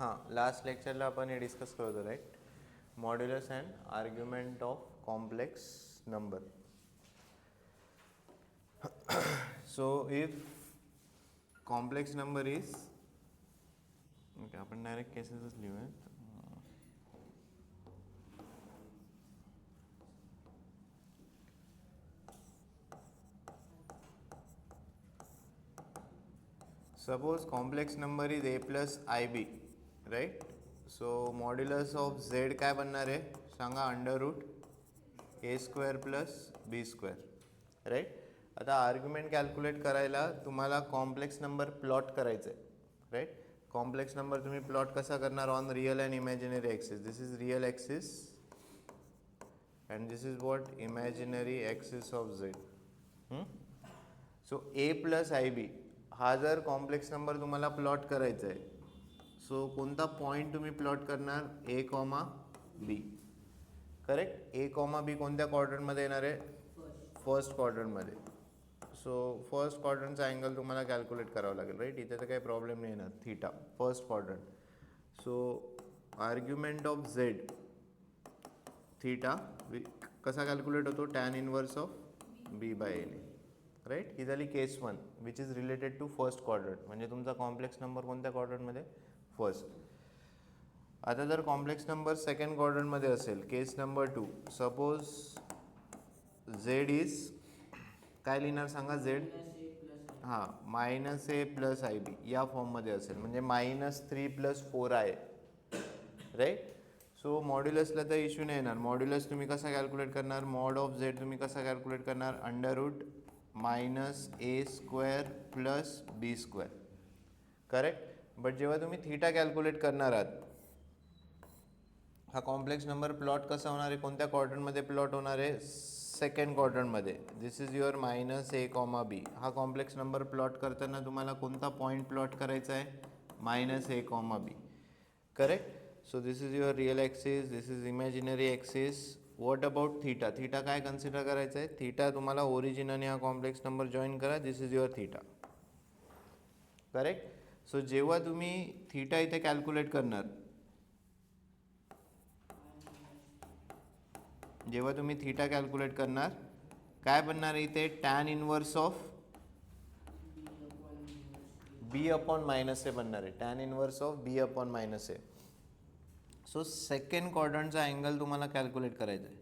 हां, लास्ट लेक्चरला आपण हे डिस्कस करत होतो, right? Modulus and argument of complex number. So if complex number is okay, आपण डायरेक्ट केसेसच लिहूयात. Suppose complex number is a plus ib, right? So modulus of z काय बनणार आहे सांगा? अंडर रूट ए स्क्वेअर प्लस बी square, right? आता argument calculate करायला तुम्हाला कॉम्प्लेक्स नंबर प्लॉट करायचं आहे, राईट? कॉम्प्लेक्स नंबर तुम्ही प्लॉट कसा करणार? On real and imaginary axis. This is real axis and this is what? Imaginary axis of Z. So A plus I B हा जर complex number तुम्हाला plot करायचा आहे, सो कोणता पॉईंट तुम्ही प्लॉट करणार? A comma B, correct? A comma B कोणत्या क्वाड्रंटमध्ये येणार आहे? फर्स्ट क्वाड्रंटमध्ये. सो फर्स्ट क्वाड्रंटचा अँगल तुम्हाला कॅल्क्युलेट करावं लागेल, राईट? इथे तर काही प्रॉब्लेम नाही येणार. Theta, first quadrant. So argument of Z theta कसा कॅल्क्युलेट होतो? Tan inverse of B by एने, राईट? ही झाली case 1 which is related to first quadrant. म्हणजे तुमचा कॉम्प्लेक्स नंबर कोणत्या क्वाड्रंटमध्ये? फर्स्ट. आता जर कॉम्प्लेक्स नंबर सेकंड क्वाड्रंटमध्ये असेल, case number 2, suppose Z is काय लिहिणार सांगा? झेड हां minus A plus I B या फॉर्ममध्ये असेल, म्हणजे -3 + 4i, राईट? सो मॉड्युलसला तर इश्यू नाही येणार. मॉड्युलस तुम्ही कसा कॅल्क्युलेट करणार? मॉड ऑफ झेड तुम्ही कसा कॅल्क्युलेट करणार? Under root -a² plus b², correct? But जेव्हा तुम्ही थीटा कॅल्क्युलेट करणार आहात, हा कॉम्प्लेक्स नंबर प्लॉट कसा होणार आहे? कोणत्या क्वाड्रंटमध्ये प्लॉट होणार आहे? सेकंड क्वाड्रंटमध्ये. This is your -a, b. हा कॉम्प्लेक्स नंबर प्लॉट करताना तुम्हाला कोणता पॉईंट प्लॉट करायचा आहे? -a, b, correct? So this is your real axis, this is imaginary axis. What about theta? Theta काय कन्सिडर करायचं आहे? थीटा तुम्हाला ओरिजिन आणि हा कॉम्प्लेक्स नंबर जॉईन करा. This is your theta, correct? So जेव्हा तुम्ही थीटा इथे कॅल्क्युलेट करणार, जेव्हा तुम्ही थीटा कॅल्क्युलेट करणार काय बनणार आहे इथे? Tan inverse of B upon minus A बनणार आहे. Tan inverse of B upon minus A. So second क्वाड्रंटचा अँगल तुम्हाला कॅल्क्युलेट करायचा आहे.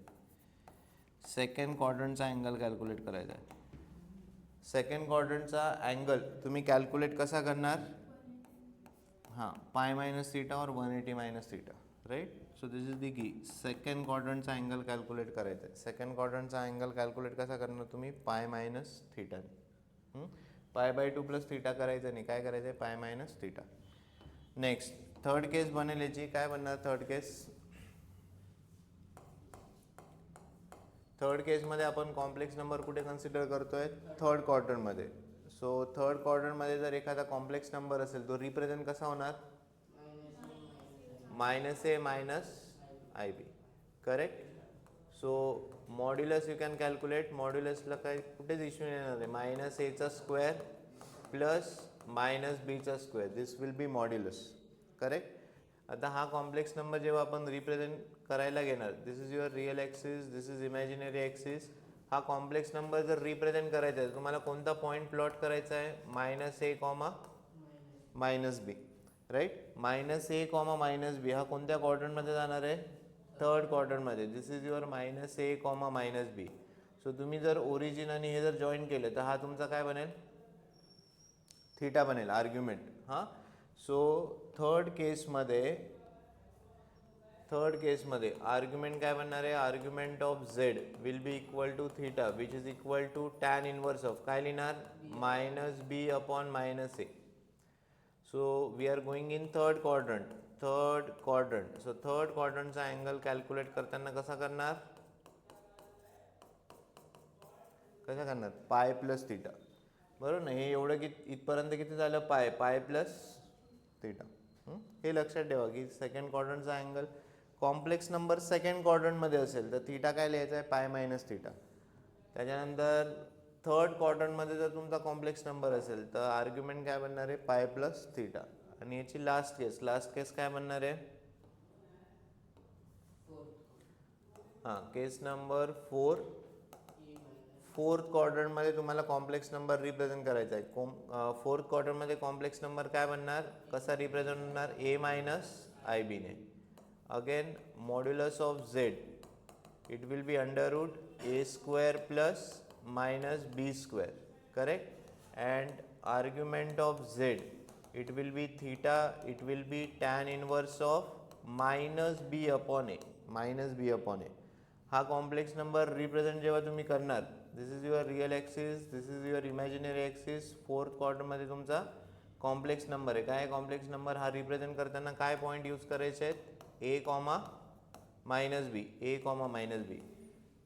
सेकंड क्वाड्रंटचा अँगल कॅल्क्युलेट करायचा आहे. सेकंड क्वाड्रंटचा अँगल तुम्ही कॅल्क्युलेट कसा करणार? हां, पाय मायनस थीटा और 180 minus theta, right? So this is the key. Second क्वाड्रंटचा अँगल कॅल्क्युलेट करायचा आहे. सेकंड क्वाड्रंटचा अँगल कॅल्क्युलेट कसा करणार तुम्ही? पाय मायनस थीटा. π/2 + थीटा करायचं नाही, काय करायचं आहे? Pi minus theta. Next third case बनेल याची. काय बनणार थर्ड केस? थर्ड केसमध्ये आपण कॉम्प्लेक्स नंबर कुठे कन्सिडर करतोय? थर्ड क्वाड्रंटमध्ये. सो थर्ड क्वाड्रंटमध्ये जर एखादा कॉम्प्लेक्स नंबर असेल, तो रिप्रेझेंट कसा होणार? -a minus i b, correct? So modulus you can calculate. मॉड्युलसला काय कुठेच इश्यू येणार आहे? -a² plus -b². This will be modulus, correct? आता हा कॉम्प्लेक्स नंबर जेव्हा आपण रिप्रेझेंट करायला घेणार, this is your real axis, this is imaginary axis. हा कॉम्प्लेक्स नंबर जर रिप्रेझेंट करायचा आहे, तुम्हाला कोणता पॉईंट प्लॉट करायचा आहे? -a, -b, right? -a, -b हा कोणत्या क्वाड्रंटमध्ये जाणार आहे? थर्ड क्वाड्रंटमध्ये. This is your -a, -b. So तुम्ही जर ओरिजिन आणि हे जर जॉईन केलं तर हा तुमचा काय बनेल? थीटा बनेल, आर्ग्युमेंट. हां, सो थर्ड केसमध्ये आर्ग्युमेंट काय बनणार आहे? Argument of z will be equal to theta which is equal to tan inverse of काय लिहिणार? -b upon -a. So we are going in third quadrant. So third क्वाड्रंटचा angle calculate करताना कसा करणार? पाय प्लस थीटा, बरोबर ना? हे एवढं की इथपर्यंत किती झालं? पाय प्लस थीटा. हे लक्षात ठेवा की सेकंड क्वाड्रंटचा अँगल कॉम्प्लेक्स नंबर सेकंड क्वाड्रंटमध्ये असेल तर थीटा काय लिहायचा आहे? Pi minus theta. त्याच्यानंतर थर्ड क्वाड्रंटमध्ये जर तुमचा कॉम्प्लेक्स नंबर असेल तर आर्ग्युमेंट काय बनणार आहे? पाय प्लस थीटा. आणि याची लास्ट केस काय बनणार आहे? हां, केस नंबर 4. फोर्थ क्वाड्रंटमध्ये तुम्हाला कॉम्प्लेक्स नंबर रिप्रेझेंट करायचा आहे. फोर्थ क्वाड्रंटमध्ये कॉम्प्लेक्स नंबर काय बनणार, कसा रिप्रेझेंट होणार? ए मायनस आय बीने. Again modulus of z it will be under root A square plus minus B square, correct? And argument of z it will be theta, it will be tan inverse of minus b upon a. हा complex number represent जेव्हा तुम्ही करणार, this is your real axis, this is your imaginary axis. Fourth क्वाड्रंटमध्ये तुमचा complex number आहे. काय complex number हा represent करताना काय पॉईंट यूज करायचे आहेत? A comma minus b.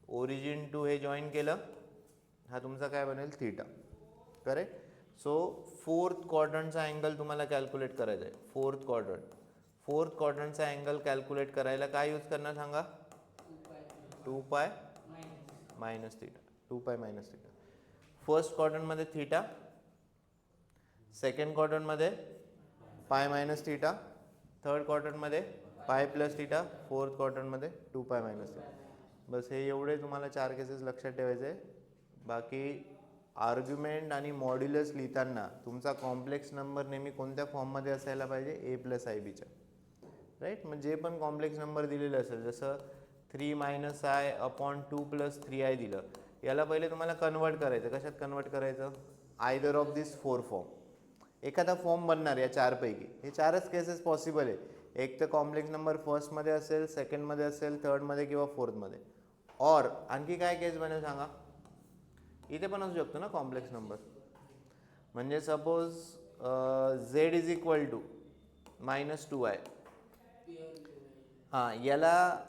Origin to हे जॉईन केलं, हा तुमचा काय बनेल? Theta, correct? सो फोर्थ क्वाड्रंटचा अँगल तुम्हाला कॅल्क्युलेट करायचा आहे. फोर्थ क्वाड्रंटचा अँगल कॅल्क्युलेट करायला काय यूज करणार सांगा? 2 पाय मायनस थीटा. फर्स्ट क्वाड्रंटमध्ये थीटा, सेकंड क्वाड्रंटमध्ये पाय मायनस थीटा, थर्ड क्वाड्रंटमध्ये पाय प्लस थीटा, फोर्थ क्वाड्रंटमध्ये 2 पाय मायनस थीटा. बस हे एवढे तुम्हाला 4 केसेस लक्षात ठेवायचे. बाकी आर्ग्युमेंट आणि मॉड्युलस लिहिताना तुमचा कॉम्प्लेक्स नंबर नेहमी कोणत्या फॉर्ममध्ये असायला पाहिजे? ए प्लस आय बीच्या, राईट? मग जे पण कॉम्प्लेक्स नंबर दिलेलं असेल, जसं 3 minus I upon 2 plus 3i दिलं, याला पहिले तुम्हाला कन्वर्ट करायचं. कशात कन्वर्ट करायचं? Either of this 4 form. एखादा फॉर्म बनणार या 4 पैकी. हे 4च केसेस पॉसिबल आहे. एक तर कॉम्प्लेक्स नंबर फर्स्टमध्ये असेल, सेकंडमध्ये असेल, थर्डमध्ये किंवा फोर्थमध्ये. और आणखी काय केस बनेल सांगा? इथे पण असू शकतो ना कॉम्प्लेक्स नंबर. म्हणजे suppose Z is equal to -2i. हां, याला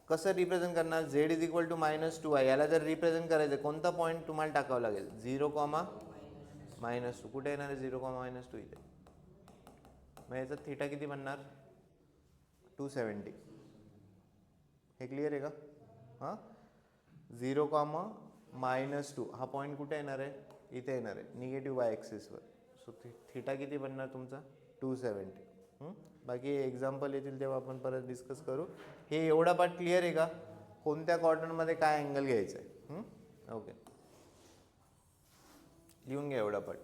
कसं रिप्रेझेंट करणार? Z is equal to -2i. याला जर रिप्रेझेंट करायचं, कोणता पॉईंट तुम्हाला टाकावं लागेल? 0, -2. कुठे येणार आहे 0, -2? इथे. मग याचा थीटा किती बनणार? 270. हे क्लिअर आहे का? हां, 0, -2 हा पॉईंट कुठे येणार आहे? इथे येणार आहे, निगेटिव्ह वाय ॲक्सिसवर. सो थीटा किती बनणार तुमचा? 270. बाकी एक्झाम्पल येतील तेव्हा आपण परत डिस्कस करू. हे एवढा पार्ट क्लिअर आहे का? कोणत्या क्वाड्रंटमध्ये काय अँगल घ्यायचा आहे? ओके, लिहून घ्या एवढा पार्ट.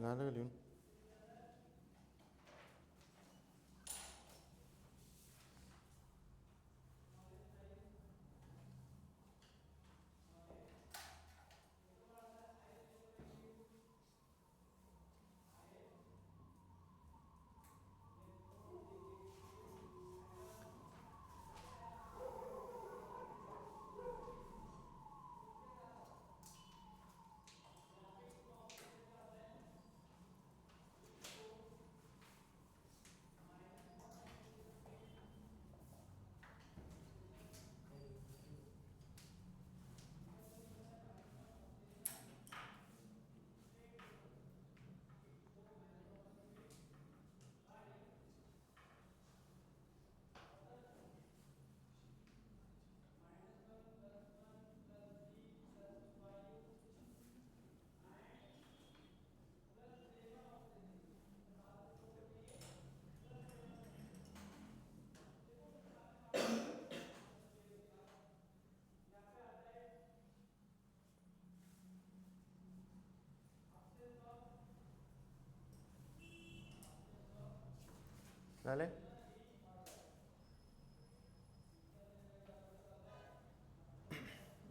झालं का लिहून? झाले?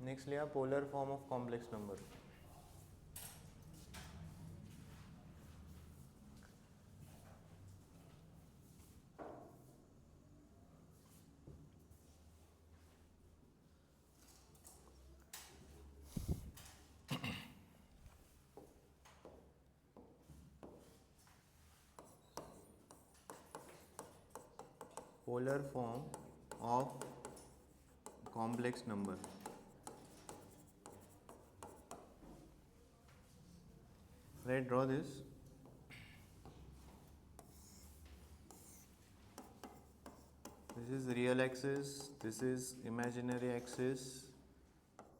नेक्स्ट लिहा polar form of complex number. Polar form of complex number. Right, draw this. This is real axis, this is imaginary axis.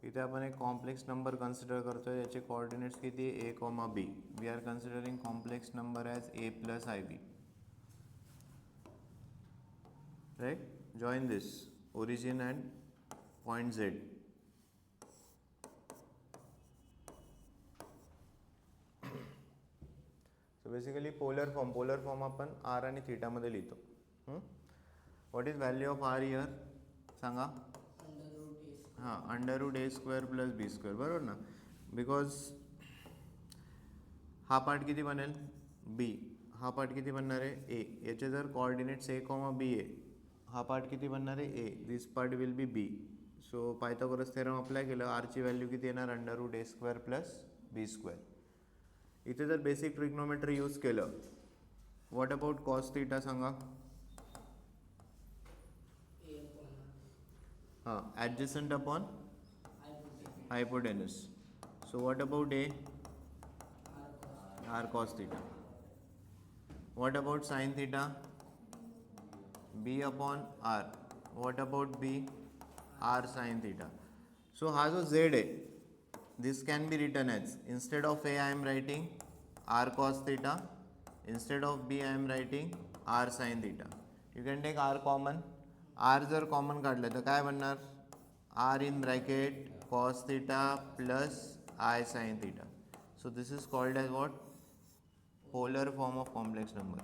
इथे आपण एक कॉम्प्लेक्स नंबर कन्सिडर करतोय. याचे कोऑर्डिनेट्स किती? a, b. We are considering complex number as a plus ib. Right? Join this origin and point z. So basically polar form आपण r आणि theta मध्ये लिहितो. What is value of r here? सांगा. हां, √a² + b², बरोबर ना? Because हा part किती बनेल? b. हा पार्ट किती बनणार आहे? a. याचे जर कोऑर्डिनेट्स a, b आहे, हा पार्ट किती बनणार आहे? a. This part will be b. So Pythagoras theorem apply केलं, r ची व्हॅल्यू किती येणार? √a² + b². इथे जर बेसिक ट्रिग्नोमेट्री यूज केलं, व्हॉट अबाउट कॉस थीटा सांगा. हां, adjacent upon hypotenuse. So what about a? r cos theta. What about sin theta? b upon r. What about b? r sin theta. So हा जो z आहे, this can be written as, instead of a I am writing r cos theta, instead of b I am writing r sin theta. You can take r common. r जर common काढलं तर काय बनणार? r in bracket cos theta plus I sin theta. So this is called as what? Polar form of complex number.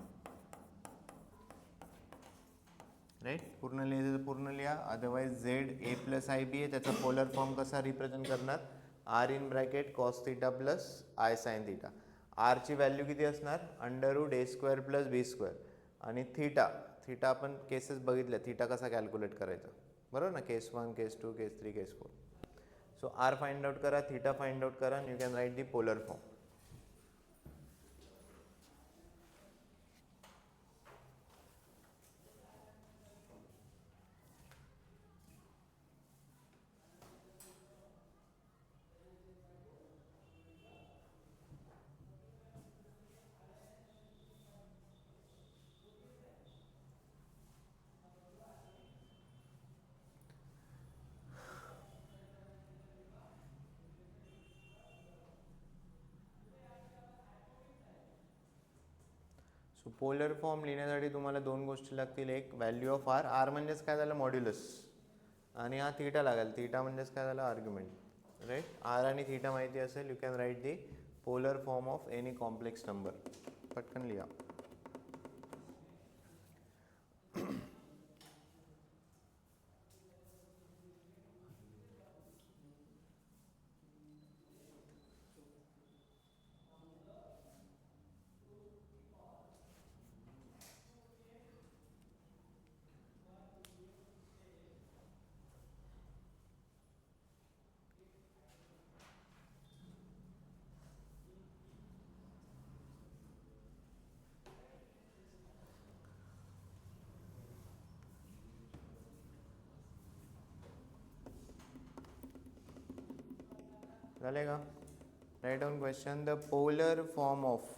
Right? पूर्ण लिहायचं तर पूर्ण लिहा, otherwise z a plus ib आहे, त्याचा पोलर फॉर्म कसा रिप्रेझेंट करणार? r in bracket cos theta plus I sin theta. r ची व्हॅल्यू किती असणार? √a² + b². आणि थीटा आपण केसेस बघितल्या, थीटा कसा कॅल्क्युलेट करायचा, बरोबर ना? केस 1, केस 2, केस 3, केस 4. सो r फाइंड आउट करा, थीटा फाइंड आउट करा, you can write the polar form. So polar form लिहिण्यासाठी तुम्हाला दोन गोष्टी लागतील. एक व्हॅल्यू ऑफ r. r म्हणजेच काय झालं? मॉड्युलस. आणि हा थीटा लागेल. थीटा म्हणजेच काय झालं? आर्ग्युमेंट. राईट? r आणि थीटा माहिती असेल, you can write the polar form of any complex number. पटकन लिहा. झाले का? Write down question. The polar form of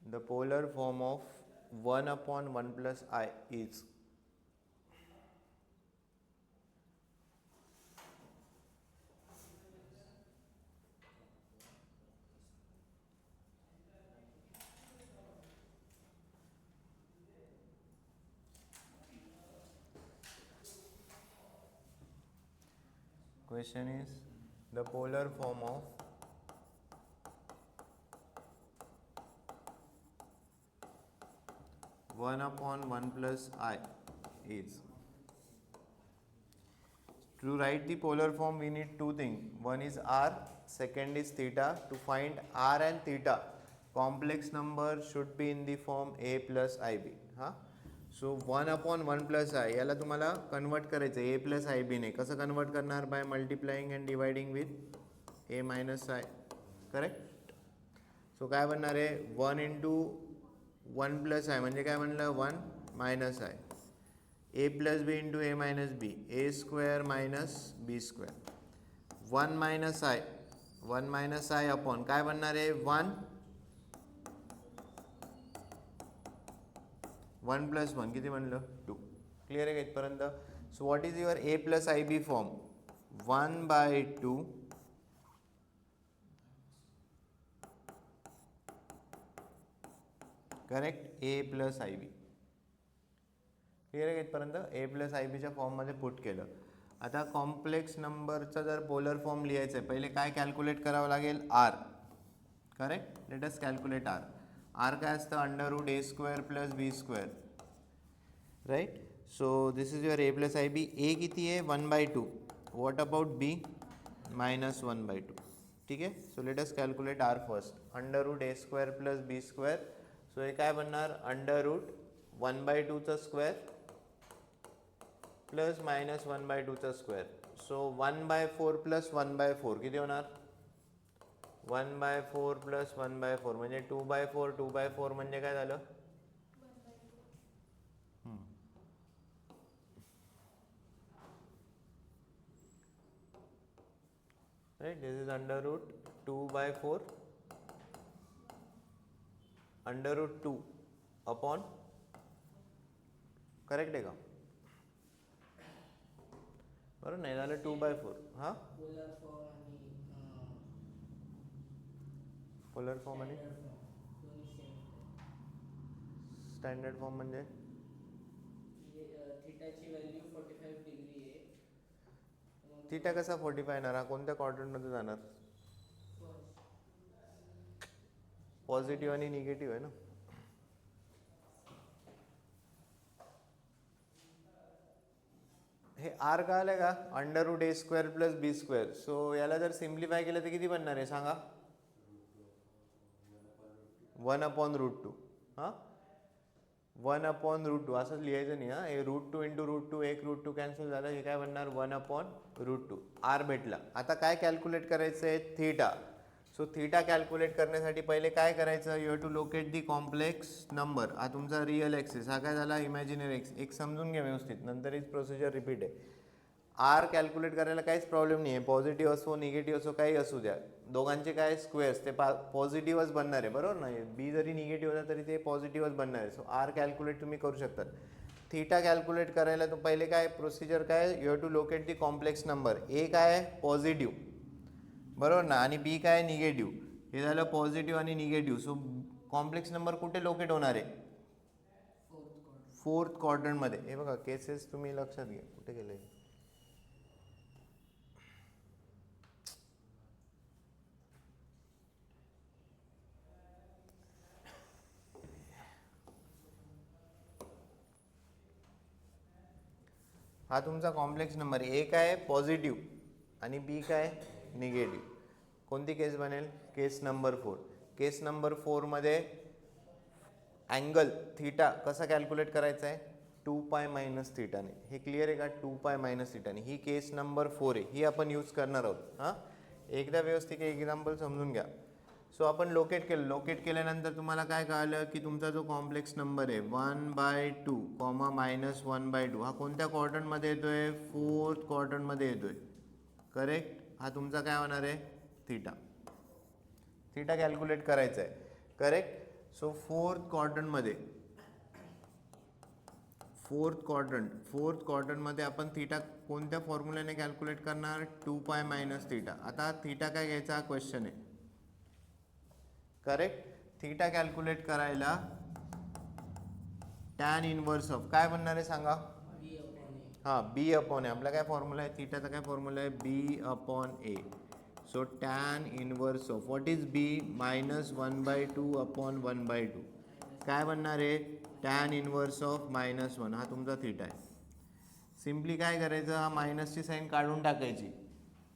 the polar form of 1 upon 1 plus I is question is the polar form of 1 upon 1 plus I is. To write the polar form we need two things. One is R, second is theta. To find R and theta, complex number should be in the form A plus IB. So 1 upon 1 plus I याला तुम्हाला convert करायचं A plus IB ने. कसं convert करणार? By multiplying and dividing with A minus I. Correct? So काय बनणार आहे? 1 into 1 plus I म्हणजे काय म्हणलं? 1 minus I. A plus B into A minus B. A square minus B square. 1 minus I 1 minus I upon काय बनणार आहे? 1 plus 1 किती म्हणलं? 2. क्लिअर आहे का इथपर्यंत? So what is your A plus I B form? 1/2 correct. A plus I B. Clear आहे का इथपर्यंत? ए प्लस आय बीच्या फॉर्ममध्ये पुट केलं. आता कॉम्प्लेक्स नंबरचा जर पोलर फॉर्म लिहायचं आहे पहिले काय कॅल्क्युलेट करावं लागेल? R. Correct. Let us calculate r. R काय असतं? Under root A square plus B square. Right. So this is your A plus I b. A किती आहे? 1/2. What about b? -1/2. ठीक आहे. So let us calculate r first. Under root ए square plus बी square. So हे काय बनणार? Under root 1/2चा square plus -1/2चा square. So 1/4 plus 1/4 किती होणार? 1/4 प्लस 1/4 म्हणजे 2/4. 2/4 म्हणजे काय झालं? Right. This is under root 2/4 under root 2 upon. Correct आहे का? बरोबर नाही झालं? 2/4. हां, पोलर फॉर्म आणि स्टँडर्ड फॉर्म म्हणजे थीटाची व्हॅल्यू 45 डिग्री आहे. थीटा कसा 45 येणार? हा कोणत्या क्वाड्रंटमध्ये जाणार? पॉझिटिव्ह आणि निगेटिव्ह आहे ना. हे आर का आलं का? अंडर रूट ए स्क्वेअर प्लस बी स्क्वेअर. सो याला जर सिम्प्लिफाय केलं तर किती बनणार आहे सांगा? 1/√2. हां, 1/√2 असंच लिहायचं नाही. हां, हे √2 इंटू √2 एक √2 कॅन्सल झालं. हे काय बनणार? 1/√2. आर भेटला. आता काय कॅल्क्युलेट करायचं आहे? थीटा. सो थीटा कॅल्क्युलेट करण्यासाठी पहिले काय करायचं? You have to locate the complex number. हा तुमचा रिअल एक्सिस. हा काय झाला? Imaginary axis. एक समजून घ्या व्यवस्थित, नंतर हीच प्रोसिजर रिपीट आहे. आर कॅल्क्युलेट करायला काहीच प्रॉब्लेम नाही आहे. पॉझिटिव्ह असो निगेटिव्ह असो काही असू द्या, दोघांचे काय स्क्वेअर्स ते पॉझिटिव्हच बनणार आहे. बरोबर नाही? बी जरी निगेटिव्ह होता तरी ते पॉझिटिव्हच बनणार आहे. सो आर कॅल्क्युलेट तुम्ही करू शकता. थीटा कॅल्क्युलेट करायला तो पहिले काय प्रोसिजर काय? You have to locate the complex number. A काय आहे? पॉझिटिव्ह. बरोबर ना? आणि बी काय? निगेटिव्ह. हे झालं पॉझिटिव्ह आणि निगेटिव्ह. सो कॉम्प्लेक्स नंबर कुठे लोकेट होणार आहे? फोर्थ क्वाड्रंटमध्ये. हे बघा केसेस तुम्ही लक्षात घ्या. कुठे गेले? हा तुमचा कॉम्प्लेक्स नंबर. ए काय पॉझिटिव्ह आणि बी काय निगेटिव्ह. कोणती केस बनेल? केस नंबर 4. केस नंबर 4 मध्ये अँगल थीटा कसा कॅल्क्युलेट करायचा आहे? 2 पाय मायनस थीटाने. हे क्लिअर आहे का? 2 पाय मायनस थीटाने. ही केस नंबर 4 आहे, ही आपण यूज करणार आहोत. हां, एकदा व्यवस्थित एक्झाम्पल समजून घ्या. सो आपण लोकेट केलं. लोकेट केल्यानंतर तुम्हाला काय कळालं की तुमचा जो कॉम्प्लेक्स नंबर आहे 1/2 कॉमा -1/2 हा कोणत्या क्वाड्रंटमध्ये येतोय? 4th क्वाड्रंटमध्ये येतोय. करेक्ट. हा तुमचा काय होणार आहे? थीटा. थीटा कॅल्क्युलेट करायचा आहे. करेक्ट. सो 4th क्वाड्रंटमध्ये आपण थीटा कोणत्या फॉर्म्युल्याने कॅल्क्युलेट करणार? 2 पाय मायनस थीटा. आता थीटा काय घ्यायचा हा क्वेश्चन आहे. करेक्ट. थीटा कॅल्क्युलेट करायला टॅन इनवर्स ऑफ काय बनणार आहे सांगा? B upon A. हां, बी अपॉन ए. आपला काय फॉर्म्युला आहे? थीटाचा काय फॉर्म्युला आहे? B upon a. So tan inverse of what is b? -1/2 upon 1/2. काय बनणार आहे? Tan inverse of -1. हा तुमचा थीटा आहे. सिम्पली काय करायचं? हा मायनसची साईन काढून टाकायची.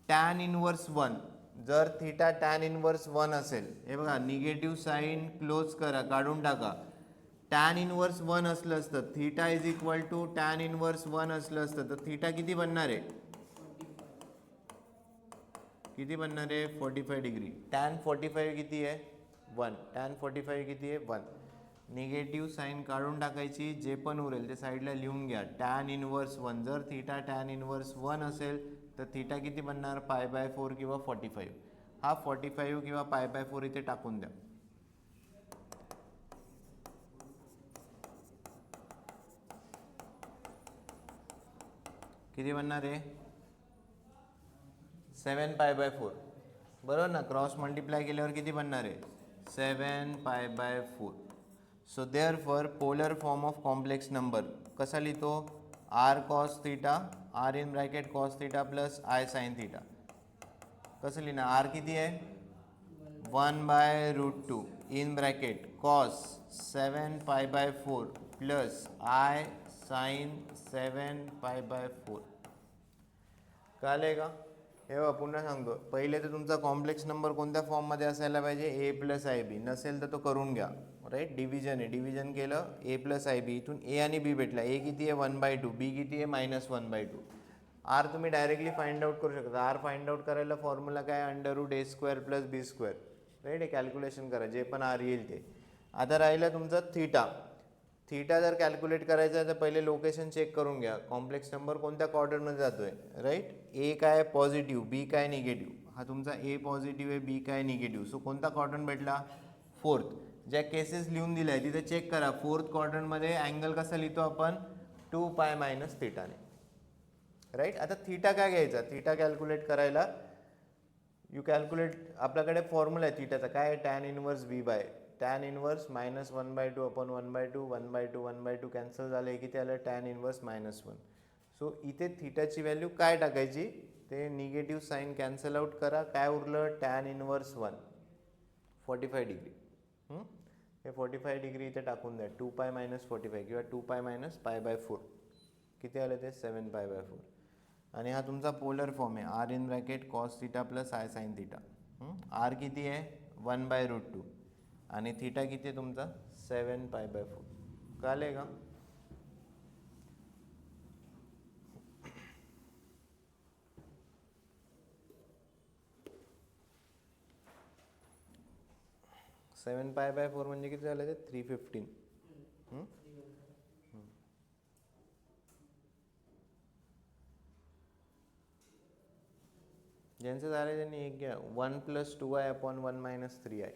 Tan inverse 1. जर थीटा टॅन इनवर्स 1 असेल, हे बघा निगेटिव्ह साईन क्लोज करा, काढून टाका. टॅन इनवर्स 1 असलं असतं, theta is equal to tan inverse 1 असलं असतं तर थीटा किती बनणार आहे? 45. किती बनणार आहे? 45 डिग्री. टॅन 45 किती आहे? 1. टॅन 45 किती आहे? 1. निगेटिव्ह साईन काढून टाकायची. जे पण उरेल ते साईडला लिहून घ्या. Tan inverse 1. जर थीटा टॅन इनवर्स 1 असेल तर थीटा किती बनणार? π/4 किंवा 45. हा 45 किंवा π/4 इथे टाकून द्या. किती बनणार आहे? 7π/4. बरोबर ना? क्रॉस मल्टिप्लाय केल्यावर किती बनणार आहे? 7π/4. So therefore polar form of complex number कसा लिहितो? r cos theta, r in bracket cos theta plus i sin theta. कसं लिहिणार? r किती आहे? 1/√2 in bracket cos 7π/4 plus i sin 7π/4. कळले का? हे बघा पुन्हा सांगतो. पहिले तर तुमचा कॉम्प्लेक्स नंबर कोणत्या फॉर्ममध्ये असायला पाहिजे? a + ib. नसेल तर तो करून घ्या. राईट. डिव्हिजन आहे. डिव्हिजन केलं a + ib. इथून a आणि b भेटला. a किती आहे? 1/2. b किती आहे? -1/2. r तुम्ही डायरेक्टली फाइंड आउट करू शकता. r फाइंड आउट करायला फॉर्म्युला काय? √a² + b². राईट. हे कॅल्क्युलेशन करा जे पण r येईल ते. आता राहिलं तुमचं थीटा. थीटा जर कॅल्क्युलेट करायचं आहे तर पहिले लोकेशन चेक करून घ्या. कॉम्प्लेक्स नंबर कोणत्या क्वाड्रंटमध्ये जातोय? राईट. ए काय पॉझिटिव्ह, बी काय निगेटिव्ह. हा तुमचा ए पॉझिटिव्ह आहे, बी काय निगेटिव्ह. सो कोणता क्वाड्रंट भेटला? 4th. ज्या केसेस लिहून दिल्या आहे तिथे चेक करा. 4th क्वाड्रंटमध्ये अँगल कसा लिहितो आपण? 2 पाय मायनस थीटाने. राईट. आता थीटा काय घ्यायचा? थीटा कॅल्क्युलेट करायला यू कॅल्क्युलेट, आपल्याकडे फॉर्म्युला आहे थीटाचा. काय आहे? Tan inverse B by tan inverse -1/2 upon 1/2 1/2 1/2 cancel झालं. हे किती आलं? Tan inverse -1. सो इथे थीटाची व्हॅल्यू काय टाकायची? ते निगेटिव्ह साईन कॅन्सल आउट करा. काय उरलं? Tan inverse 1 45 degree. हे 45 डिग्री इथे टाकून द्या. 2 पाय मायनस 45 किंवा 2 पाय मायनस π/4. किती आलं ते? 7π/4. आणि हा तुमचा पोलर फॉर्म आहे. r in bracket cos theta plus i sin theta. r किती आहे? 1/√2 आणि थीटा किती आहे तुमचा? 7π/4. कळले का? सेवन π/4 म्हणजे किती झालं ते? 315. ज्यांचं झालं त्यांनी एक घ्या. 1 + 2i अपॉन 1 - 3i.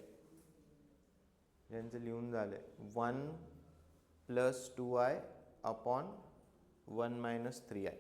ज्यांचं लिहून झालंय 1 + 2i अपॉन 1 - 3i.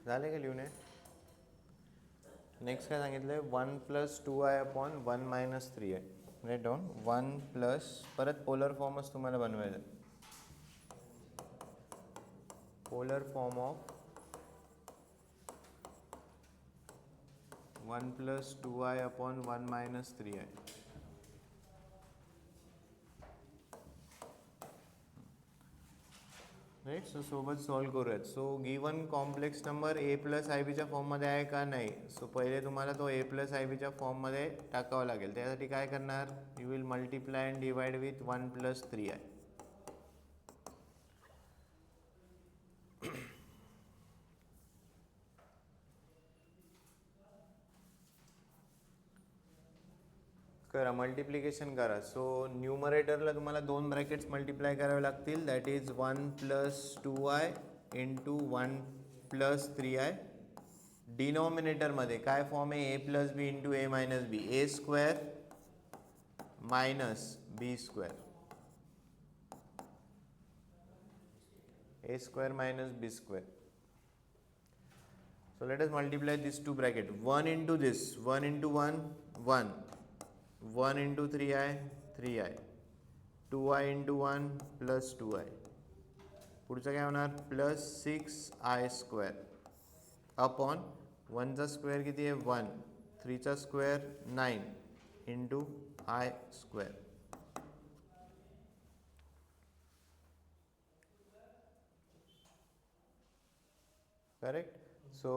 झाले का लिहून? नेक्स्ट काय सांगितलं? 1 + 2i upon 1 - 3i. Right down 1 plus, परत पोलर फॉर्मच तुम्हाला बनवायचं. Polar form of 1 + 2i upon 1 - 3i. Right. So सोबत सॉल्व करूयात. So given complex number a + ib फॉर्ममध्ये आहे का नाही. सो पहिले तुम्हाला तो a + ib फॉर्ममध्ये टाकावा लागेल. त्यासाठी काय करणार? You will multiply and divide with 1 + 3i. करा, मल्टिप्लिकेशन करा. सो न्यूमरेटरला तुम्हाला 2 ब्रॅकेट्स मल्टिप्लाय करावे लागतील. That is 1 + 2i into 1 + 3i. डिनॉमिनेटरमध्ये काय फॉर्म आहे? a + b into a - b. a² minus b². a² minus b². So let us multiply these two brackets. 1 into this, 1 into 1, 1. 1 into 3i, 3i. 2i into 1 plus 2i. पुढचं काय होणार? Plus 6i² upon 1चा square किती आहे? 1. 3चा square 9 into i². Correct. So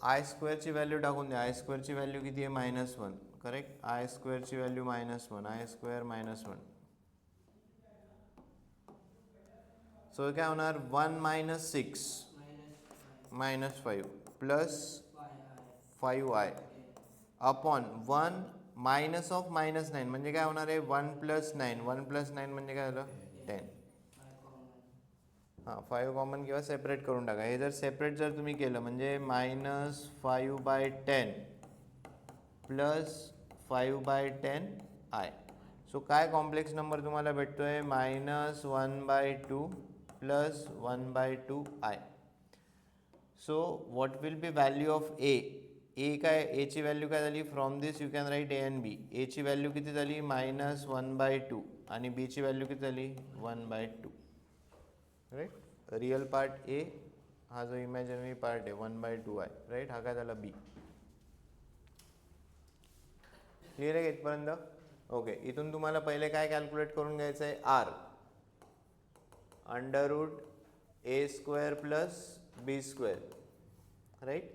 i² ची value टाकून द्या. i² ची व्हॅल्यू किती आहे? -1. करेक्ट. i² ची व्हॅल्यू -1. i² -1. सो काय होणार? 1 - 6 -5 plus 5i upon 1 minus of -9 म्हणजे काय होणार आहे? 1 + 9. 1 + 9 म्हणजे काय झालं? 10. हां, 5 कॉमन किंवा सेपरेट करून टाका. हे जर सेपरेट जर तुम्ही केलं म्हणजे -5/10 प्लस 5/10i. सो काय कॉम्प्लेक्स नंबर तुम्हाला भेटतोय? -1/2 plus 1/2i. So what will be value of a? काय? ए ची व्हॅल्यू काय झाली? From this you can write a and b. A ची व्हॅल्यू किती झाली? -1/2 आणि बी ची व्हॅल्यू किती झाली? 1/2. राईट. रिअल पार्ट ए, हा जो इमॅजिनरी पार्ट आहे 1/2i. राईट. हा काय झाला? बी. क्लिअर आहे का इथपर्यंत? ओके. इथून तुम्हाला पहिले काय कॅल्क्युलेट करून घ्यायचं आहे? R √a² plus b². Right.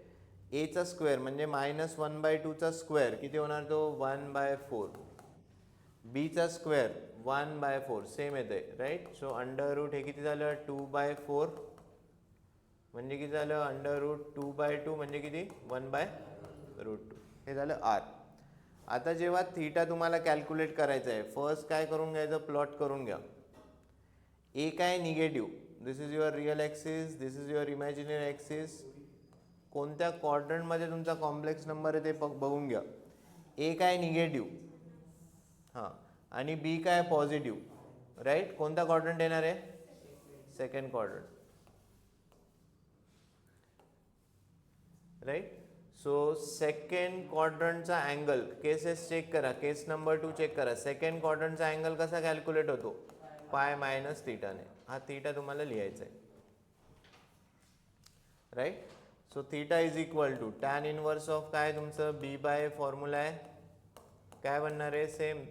एचा स्क्वेअर म्हणजे -1/2चा स्क्वेअर किती होणार? तो 1/4. बीचा स्क्वेअर 1/4 सेम येते. राईट. सो अंडर हे किती झालं? 2/4 म्हणजे किती झालं? √2/2 म्हणजे किती? 1/√2. हे झालं आर. आता जेव्हा थीटा तुम्हाला कॅल्क्युलेट करायचं आहे, फर्स्ट काय करून घ्यायचं? प्लॉट करून घ्या. ए काय? Negative. This is your real axis, this is your imaginary axis. कोणत्या क्वाड्रंटमध्ये तुमचा कॉम्प्लेक्स नंबर आहे ते बघून घ्या. ए काय? निगेटिव्ह. हां. आणि बी काय? पॉझिटिव्ह. राईट. कोणता क्वाड्रंट येणार आहे? Second quadrant. Right. So second क्वाड्रंटचा अँगल, केसेस चेक करा. केस नंबर 2 चेक करा. सेकंड क्वाड्रंटचा अँगल कसा कॅल्क्युलेट होतो? पाय मायनस थीटाने. हा थीटा तुम्हाला लिहायचा आहे. Right. So theta is equal to tan inverse of काय तुमचं? बी बाय फॉर्म्युला आहे. काय बनणार आहे? सेम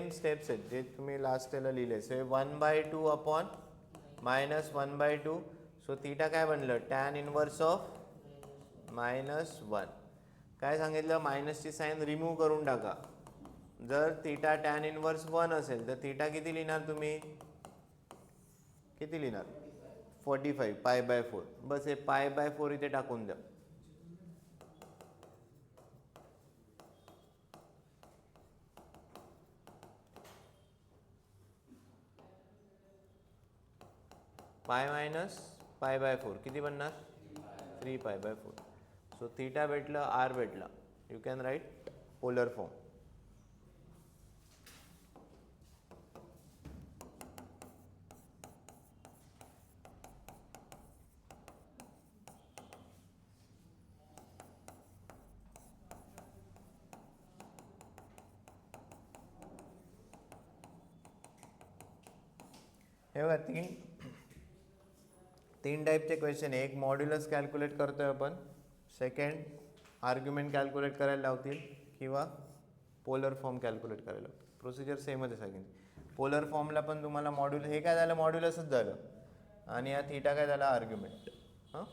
स्टेप्स आहेत जे तुम्ही लास्ट याला लिहिले. So 1/2 upon -1/2. सो थीटा काय बनलं? Tan inverse of -1. काय सांगितलं? मायनसची साईन रिमूव्ह करून टाका. जर थीटा टॅन इनवर्स 1 असेल तर थीटा किती लिहिणार तुम्ही? किती लिहिणार? 45 π/4. बस हे π/4 इथे टाकून द्या. पाय मायनस π/4 किती बनणार? 3 π/4. सो थीटा भेटलं, आर भेटला. You can right polar form. हे बघा तीन टाईपचे क्वेश्चन आहे. एक मॉड्युलस कॅल्क्युलेट करतोय आपण, सेकंड आर्ग्युमेंट कॅल्क्युलेट करायला लावतील किंवा पोलर फॉर्म कॅल्क्युलेट करायला लावतील. प्रोसिजर सेमच आहे सगळ्यांची. पोलर फॉर्मला पण तुम्हाला मॉड्युल, हे काय झालं मॉड्युलसच झालं, आणि या थीटा काय झाला आर्ग्युमेंट. हां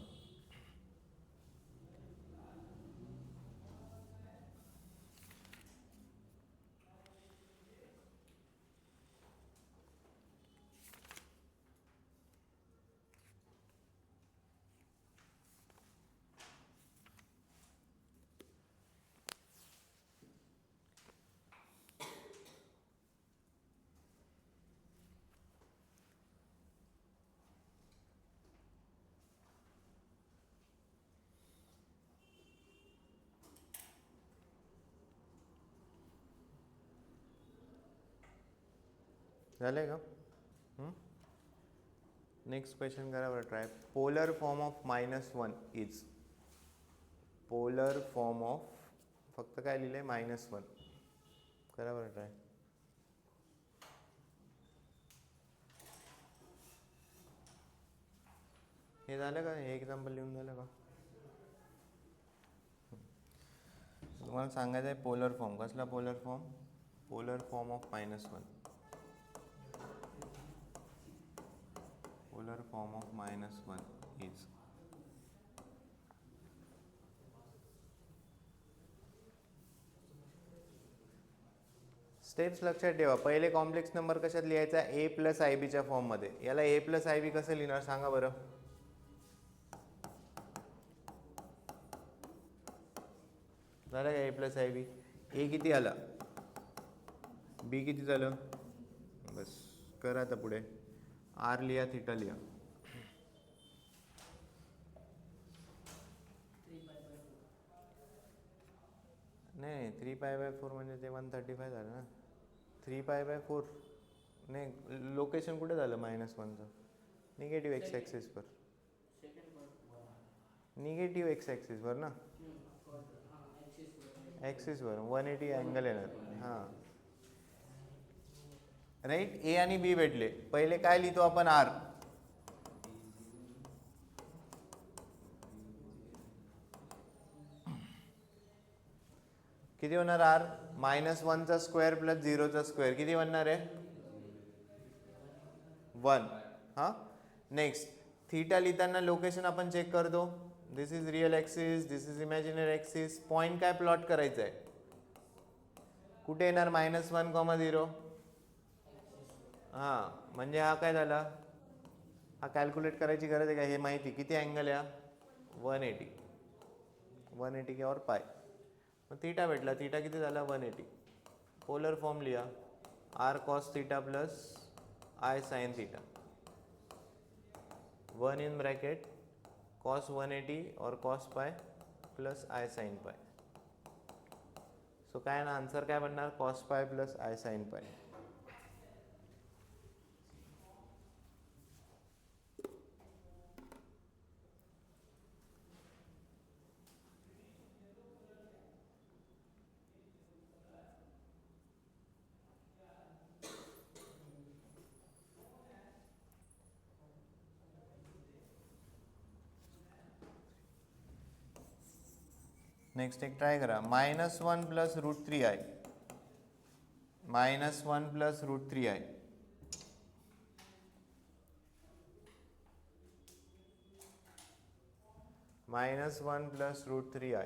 झालं का? नेक्स्ट क्वेश्चन करा बरं try. Polar form of -1 is, polar form of, फक्त काय लिहिलंय -1. करा बरं ट्राय. हे झालं का? हे एक्झाम्पल लिहून झालं का? तुम्हाला सांगायचं आहे पोलर फॉर्म. कसला polar form? Polar form of -1. Polar form of -1 is, steps लक्षात ठेवा. पहिले कॉम्प्लेक्स नंबर कशात लिहायचा? a प्लस आय बीच्या फॉर्ममध्ये. याला a प्लस आय बी कसं लिहिणार सांगा बरं? झालं का? a plus I b. A किती आला? बी किती झालं? बस करा आता पुढे. आर लिहा, थिटा लिहा. 3 नाही 3π/4 म्हणजे ते 135 झालं ना. 3π/4 नाही, लोकेशन कुठे झालं -1चं? निगेटिव्ह एक्स ॲक्सिसवर. सेकंड पार्ट निगेटिव्ह एक्स ॲक्सिसवर ना, ॲक्सिसवर 180 अँगल येणार. हां राईट. ए आणि बी भेटले. पहिले काय लिहितो आपण? आर. किती होणार आर? -1चा स्क्वेअर प्लस 0चा स्क्वेअर. किती बनणार आहे? 1. हां नेक्स्ट थीटा लिहिताना लोकेशन आपण चेक करतो. This is real axis, this is imaginary axis. Point काय प्लॉट करायचा आहे? कुठे येणार? -1, 0. हां म्हणजे हा काय झाला? हा कॅल्क्युलेट करायची गरज आहे का? हे माहिती किती अँगल या? 180. 180 और पाय. मग थीटा भेटला. थीटा किती झाला? 180. पोलर फॉर्म लिहा. R cos theta plus i sine theta. 1 in bracket cos 180 और cos pi plus i sine pi. So काय ना आन्सर काय बनणार? Cos pi plus i sine pi. Next एक ट्राय करा. -1 plus √3i. -1 plus √3i. -1 plus √3i.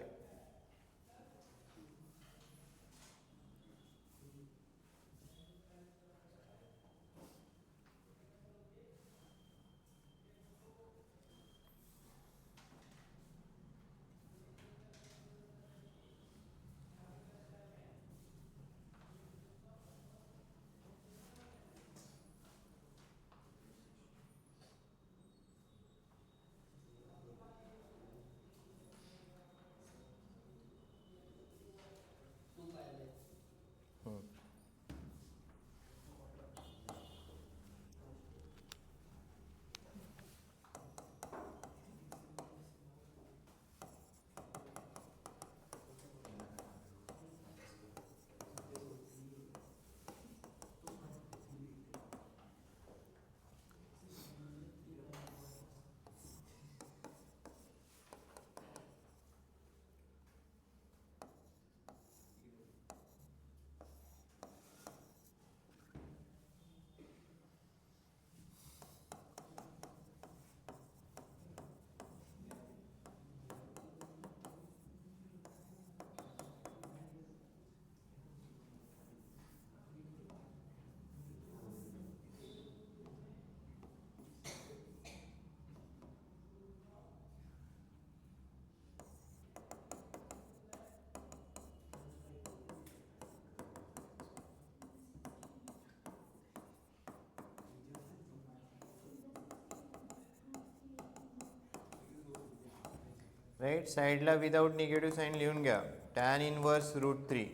Right. साईडला without negative sign लिहून घ्या. Tan inverse √3.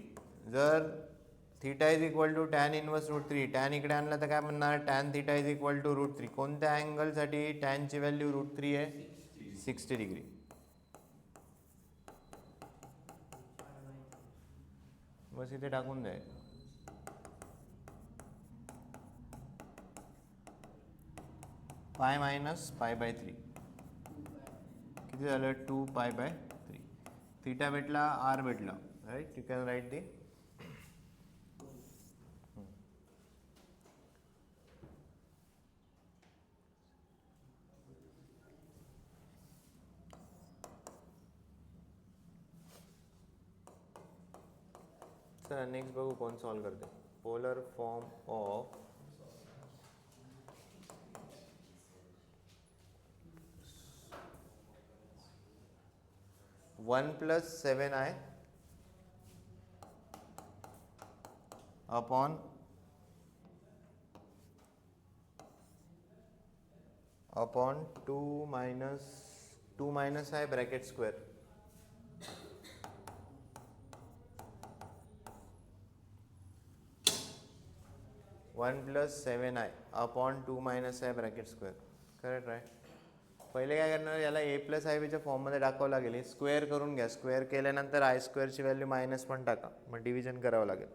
जर theta is equal to tan inverse √3, tan इकडे आणलं तर काय म्हणणार, tan theta is equal to √3. कोणत्या अँगलसाठी टॅनची व्हॅल्यू √3 आहे? 60 डिग्री. बस इथे टाकून द्यायचं. पाय मायनस पाय बाय 3 किती झालं? 2π/3. थिटा भेटला, आर भेटला. Right, you can write the. चला नेक्स्ट बघू कोण सॉल्व करते. Polar form of 1 + 7i upon 2 - i bracket square. One plus 7i upon 2 - i bracket square. Correct right. पहिले काय करणार, याला a+ib फॉर्ममध्ये टाकावं लागेल. स्क्वेअर करून घ्या. स्क्वेअर केल्यानंतर i² व्हॅल्यू मायनस पण टाका, मग डिव्हिजन करावं लागेल.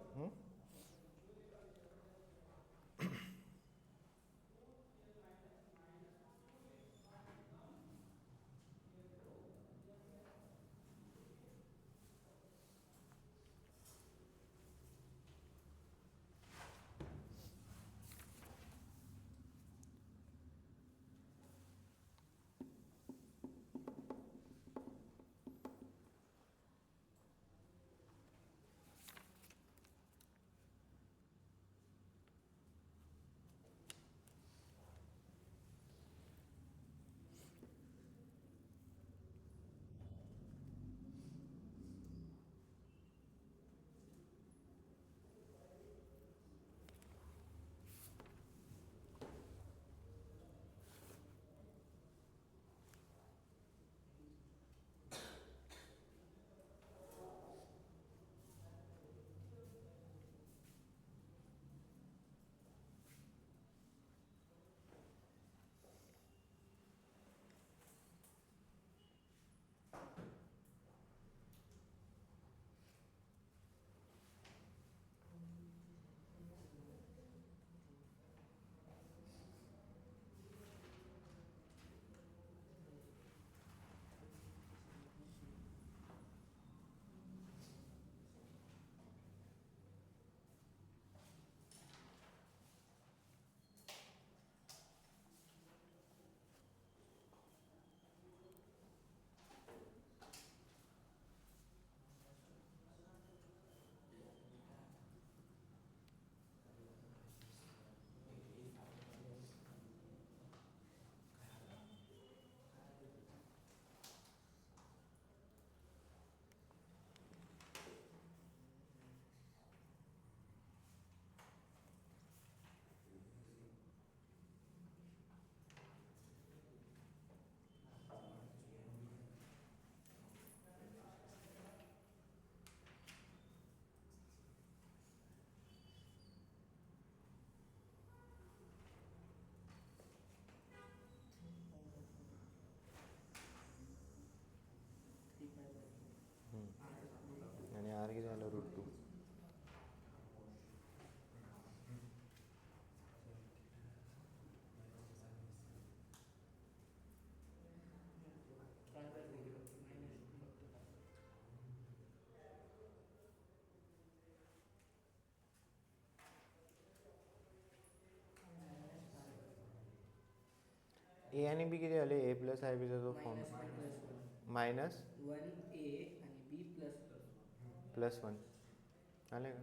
आणि आर किती झालं? √2. ए आणि बी किती झाले? a+ib चा जो फॉर्म मायनस (1a) आणि b +1 आले का?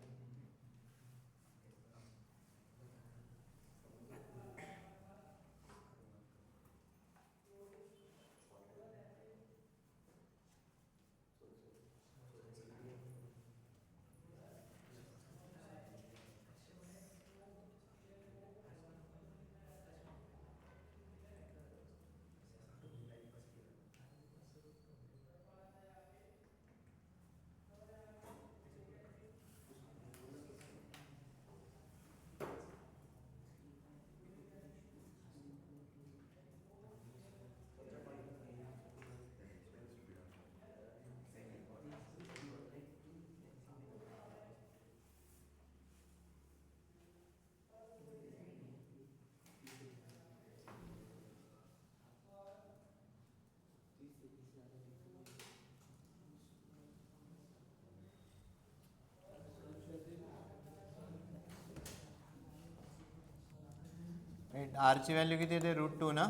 आरची व्हॅल्यू किती येते √2 ना,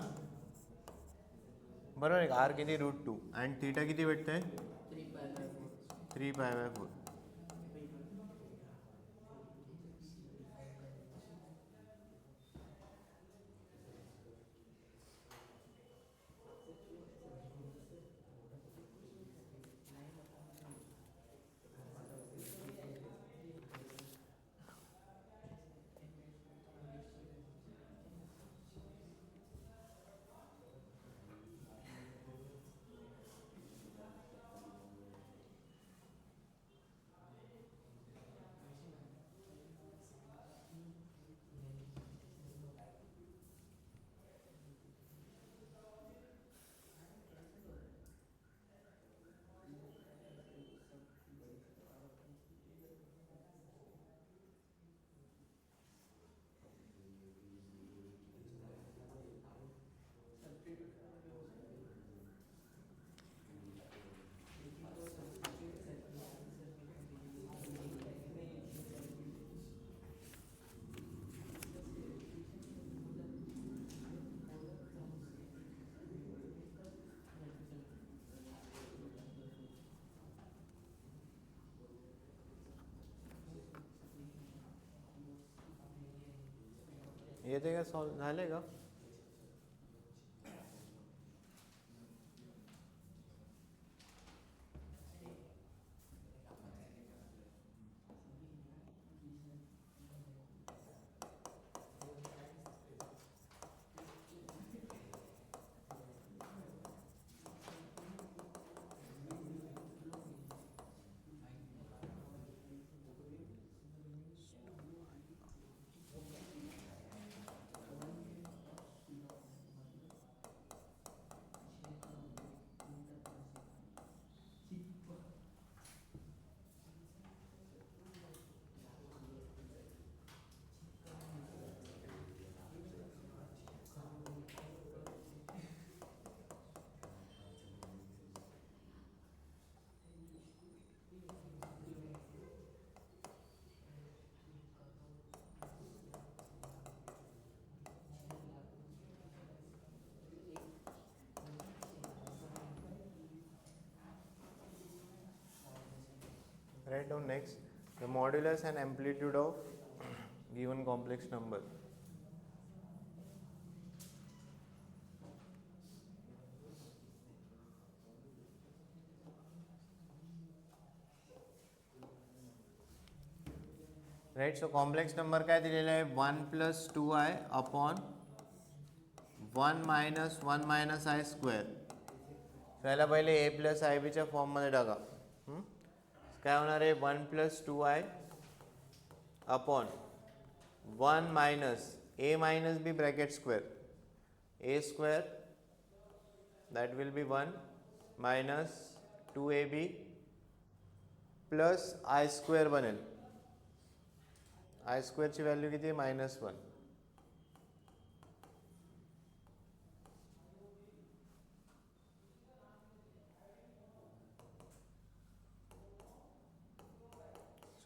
बरोबर आहे. आर किती √2 आणि थीटा किती भेटतंय 3π/4. येते का सॉल्व झाले का. Write down next the modulus and amplitude of given complex number. Right, so complex number काय दिलेला आहे 1 + 2i upon 1 - 1 - i स्क्वेअर. त्याला पहिले a + ib च्या फॉर्ममध्ये टाका. काय होणार आहे 1 + 2i upon 1 - a - b bracket square a square that will be 1 minus 2ab plus I square बनेल. आय स्क्वेअरची व्हॅल्यू किती -1.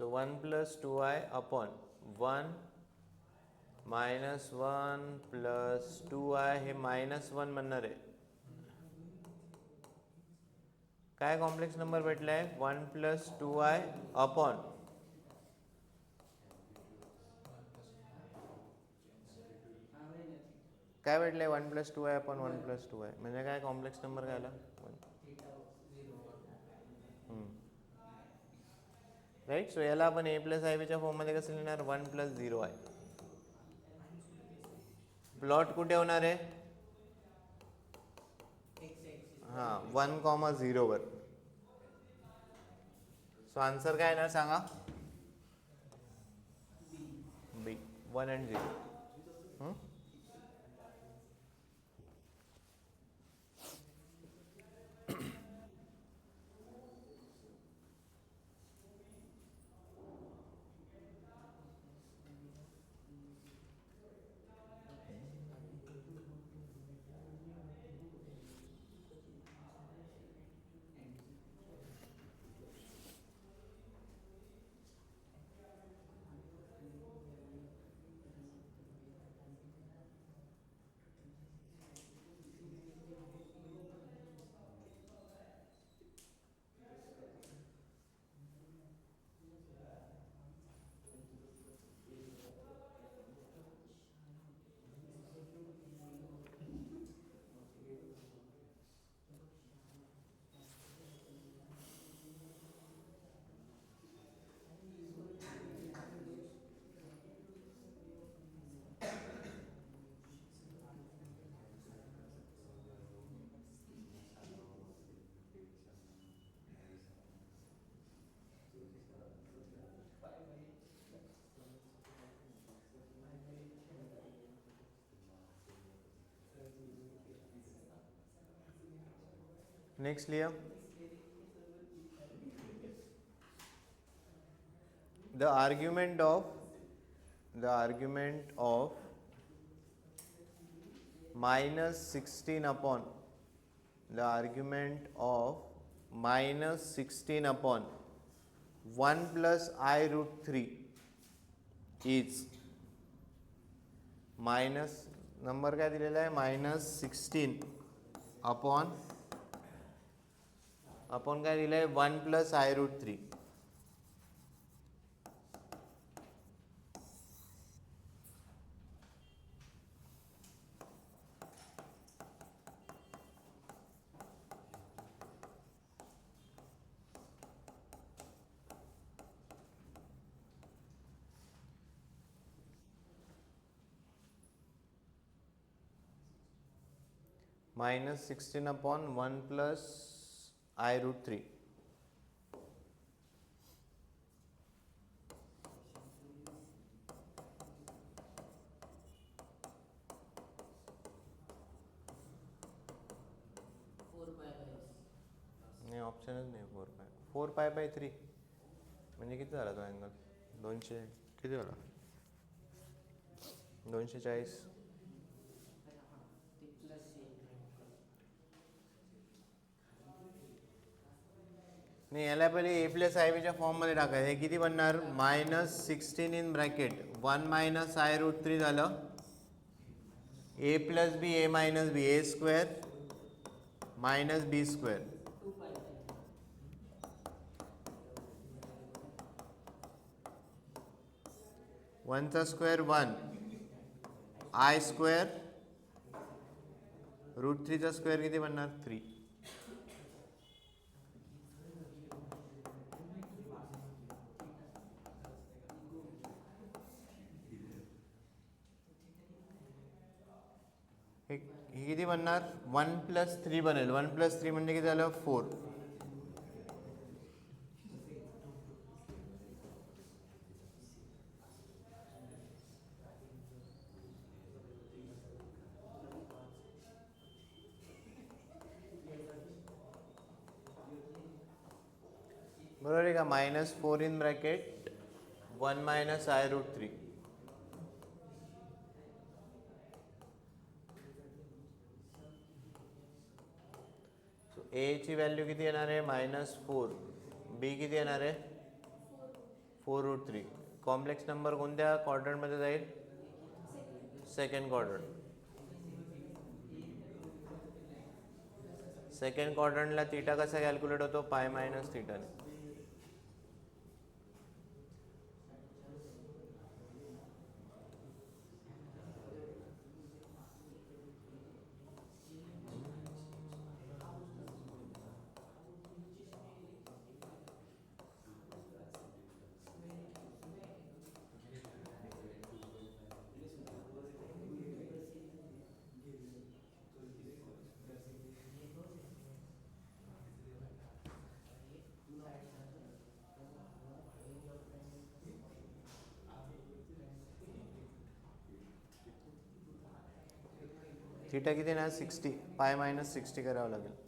So 1 + 2i upon 1 - 1 + 2i हे -1 बनणार आहे. काय कॉम्प्लेक्स नंबर भेटला आहे 1 + 2i अपॉन काय भेटलंय 1 + 2i अपॉन 1 + 2i म्हणजे काय कॉम्प्लेक्स नंबर काय आला. राईट. सो याला आपण a + ib च्या फॉर्ममध्ये कसं लिहिणार 1 + 0i. प्लॉट कुठे होणार आहे 1, 0 वर. सो आन्सर काय येणार सांगा बी 1 and 0. नेक्स्ट लिहा the argument of minus 16 upon the argument of minus 16 upon 1 plus I root 3 is minus number काय दिलेला आहे मायनस 16 अपॉन काय दिलं आहे 1 plus i root 3. minus 16 upon 1 plus I root 3. नाही ऑप्शनच नाही 4 पाय बाय 3 म्हणजे किती झाला तो अँगल 200 किती झाला 240. नाही याला पहिले ए प्लस आय बीच्या फॉर्ममध्ये टाकायचं. हे किती बनणार minus 16 in bracket 1 minus i root 3 झालं A plus B A minus B A square minus B square 1 चा स्क्वेअर 1 आय स्क्वेअर रूट 3 चा स्क्वेअर किती बनणार 3. हे किती बनणार 1 प्लस 3 बनेल 1 प्लस 3 म्हणजे किती झालं 4. बरोबर आहे का minus 4 in bracket 1 minus i root 3. So a ची व्हॅल्यू किती येणार आहे मायनस 4 बी किती येणार आहे 4 रूट 3. कॉम्प्लेक्स नंबर कोणत्या क्वाड्रंटमध्ये जाईल सेकंड क्वाड्रंट. सेकंड क्वाड्रंटला थीटा कसा कॅल्क्युलेट होतो पाय मायनस थीटाने. थीटा किती ना 60 पाय मायनस 60 करावं लागेल.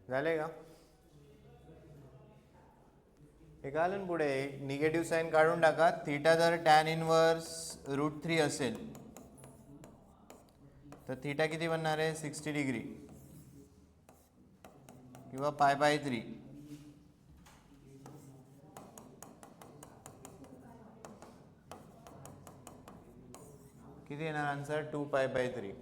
झाले का हे आलं पुढे निगेटिव्ह साईन काढून टाका. थीटा जर टॅन इनवर्स रूट 3 असेल तर थीटा किती बनणार आहे 60 डिग्री किंवा पाय बाय 3. किती येणार आन्सर 2 पाय बाय 3.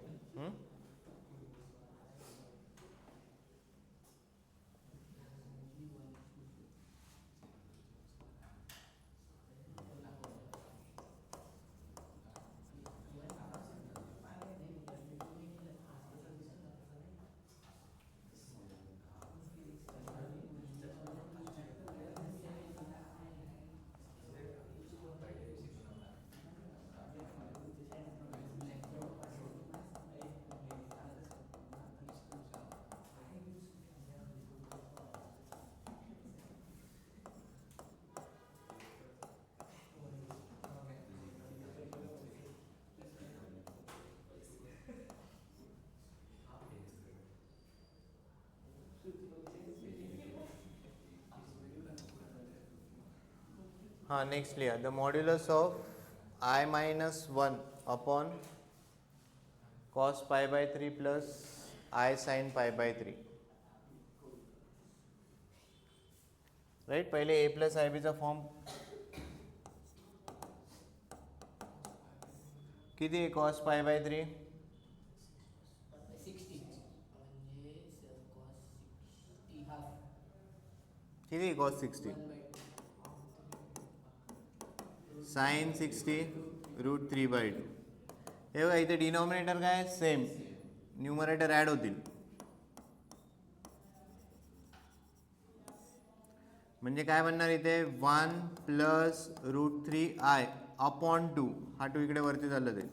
हां नेक्स्ट लिहा the modulus of i minus one upon cos pi by three plus i sine pi by three. Right पहिले ए प्लस आय बीचा फॉर्म किती आहे कॉस पाय बाय थ्री 60 म्हणजे cos 60 half किती cos 60 sign 60 route 3/2. हे बघा इथे denominator काय सेम न्यूमरेटर ॲड होतील म्हणजे काय बनणार इथे 1 प्लस रूट 3i अपॉन 2 हा 2 इकडे वरती झालं ते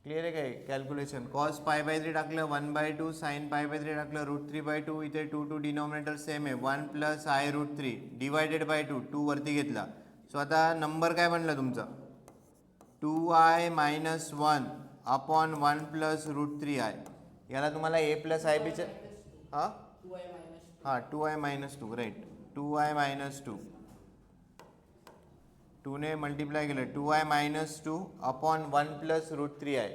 क्लिअर आहे काय कॅल्क्युलेशन कॉस पाय बाय 3 टाकलं 1/2 साइन पाय बाय 3 टाकलं रूट 3/2 इथे 2 डिनॉमिनेटर सेम आहे 1 plus i root 3 divided by 2 वरती घेतला सो आता नंबर काय बनला तुमचा 2i minus 1 upon 1 plus route 3i. याला तुम्हाला ए प्लस आय बीचं हां 2i minus हां 2i minus 2 right 2i minus 2 2ने मल्टिप्लाय केलं 2i minus 2 upon 1 plus route 3i.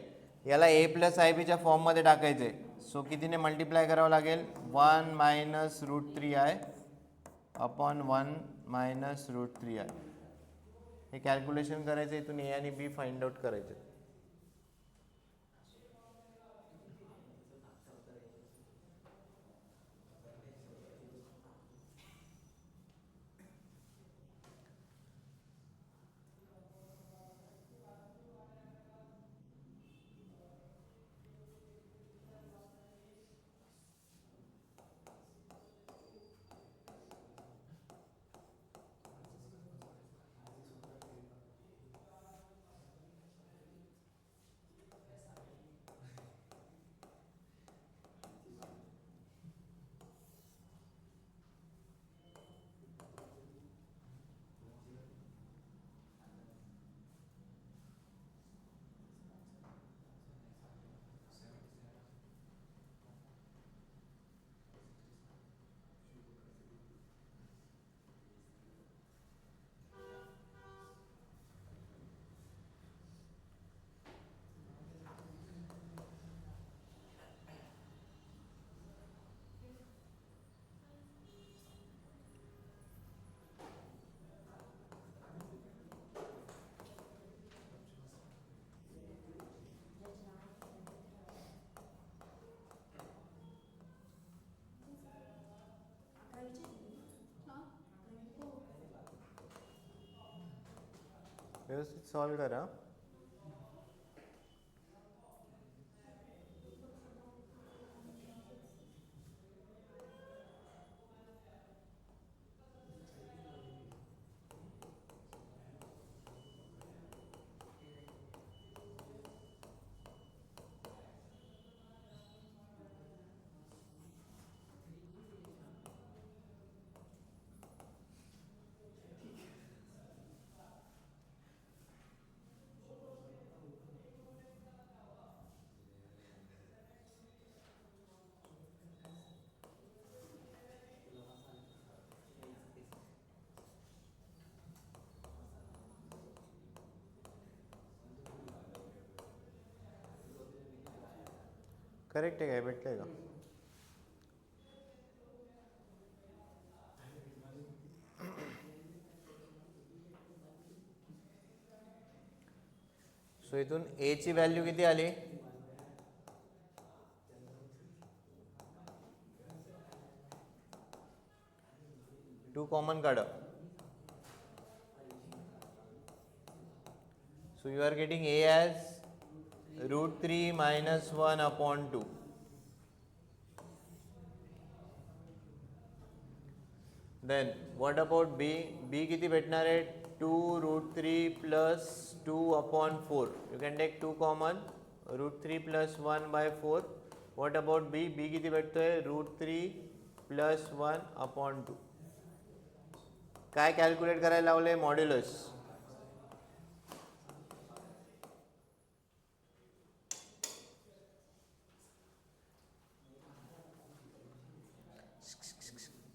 याला ए प्लस आय बीच्या फॉर्ममध्ये टाकायचं आहे सो कितीने मल्टिप्लाय करावं लागेल 1 minus root 3i upon 1 minus root 3i. हे कॅल्क्युलेशन करायचं इथून ए आणि बी फाइंड आउट करायचे. व्यवस्थित सॉल्व करा. करेक्ट आहे काय भेटलंय का सो इथून ए ची व्हॅल्यू किती आली 2 कॉमन काढा so you are getting a as root 3 minus 1 upon 2. Then what about b b किती भेटणार आहे 2 root 3 plus 2 upon 4. You can take 2 common root 3 plus 1 by 4. What about b b किती भेटतोय रूट 3 प्लस 1 अपॉन 2. काय calculate करायला लावले modulus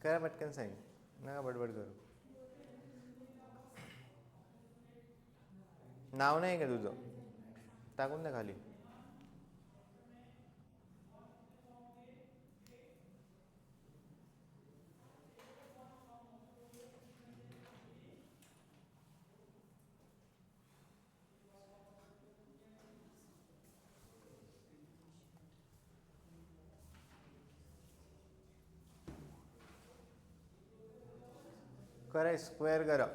करा पटकन सांग नका बडबड करू. नाव नाही का तुझं? टाकून द्या खाली. करा स्क्वेअर करा.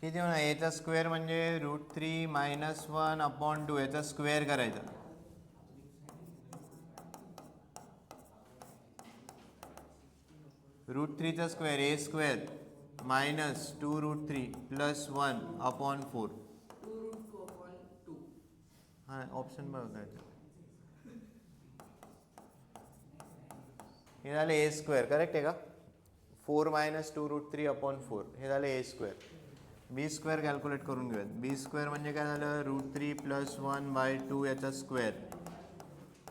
किती होणार? याचा स्क्वेअर म्हणजे √3 - 1/2 याचा स्क्वेअर करायचा. √3चा स्क्वेअर a² - 2√3 + 1/4. 2√2/2. हां ऑप्शन बघा काय ते. हे झालं a² करेक्ट आहे का? 4 - 2√3/4 हे झालं a². b² कॅल्क्युलेट करून घेऊयात. b² म्हणजे काय झालं? √3 + 1/2 याचा स्क्वेअर.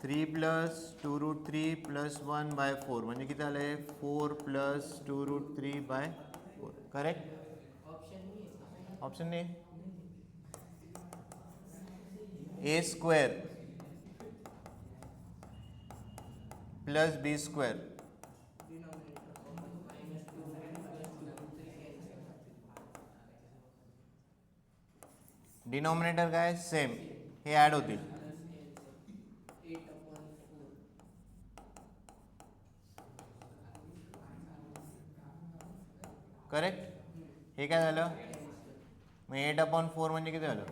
3 + 2√3 + 1/4 म्हणजे किती झालं? 4 + 2√3/4 करेक्ट. ऑप्शन नाही आहे का? ऑप्शन नाही. a² + b². डिनॉमिनेटर काय सेम, हे ॲड होतील. 8/4. करेक्ट. हे काय झालं? मग 8/4 म्हणजे किती झालं?